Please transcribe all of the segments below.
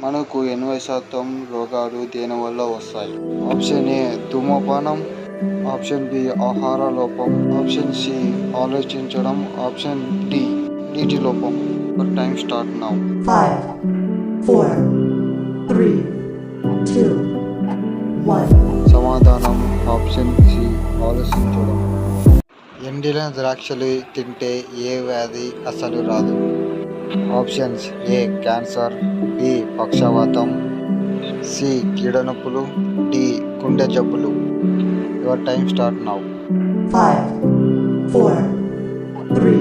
మనకు 80% రోగాలు దేనివల్ల వస్తాయి? ఆప్షన్ ఏ ధూమపానం, ఆప్షన్ బి ఆహార లోపం, ఆప్షన్ సి ఆలోచించడం, ఆప్షన్ డి నీటి లోపం. Your time start now. 5, 4, 3, 2, 1. సమాధానం ఆప్షన్ సి ఆలోచించడం. ఎండిన ద్రాక్షలు తింటే ఏ వ్యాధి అసలు రాదు? ఆప్షన్స్ ఏ క్యాన్సర్, బి పక్షవాతం, సి కీడనొప్పులు, డి గుండె జబ్బులు. Your time start now. 5, 4, 3,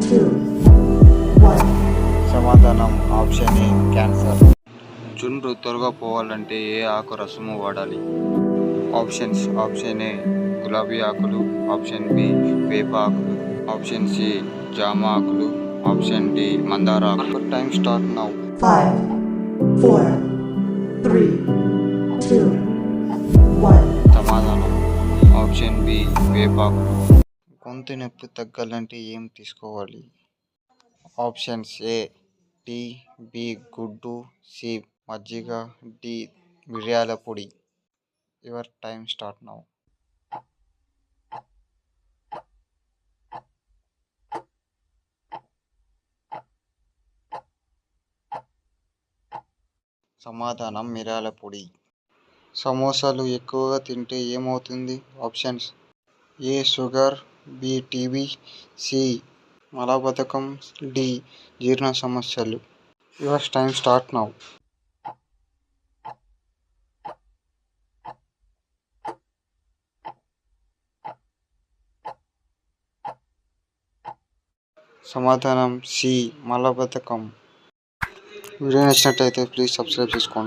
2, 1. సమాధానం ఆప్షన్ ఏ క్యాన్సర్. చుండ్రు త్వరగా పోవాలంటే ఏ ఆకు రసము వాడాలి? ఆప్షన్స్ ఆప్షన్ ఏ గులాబీ ఆకులు, ఆప్షన్ బి వేప ఆకులు, ఆప్షన్ సి జామ ఆకులు, ఆప్షన్ డి మందార ఆకులు. Time start now. 5, 4, 3, 2, 1. సమాధానం ఆప్షన్ బి వేపాకులు. గొంతు నొప్పి తగ్గాలంటే ఏం తీసుకోవాలి? ఆప్షన్స్ ఏ టీ, బి గుడ్డు, సి మజ్జిగ, డి మిరియాల పొడి. Your time start now. సమాధానం మిరియాల పొడి. సమోసాలు ఎక్కువగా తింటే ఏమవుతుంది? Options A sugar, B TB, C మలబద్ధకం, డి జీర్ణ సమస్యలు. Your time start now. సమాధానం సి మలబద్ధకం. వీడియో నచ్చినట్లయితే ప్లీజ్ సబ్స్క్రైబ్ చేసుకోండి.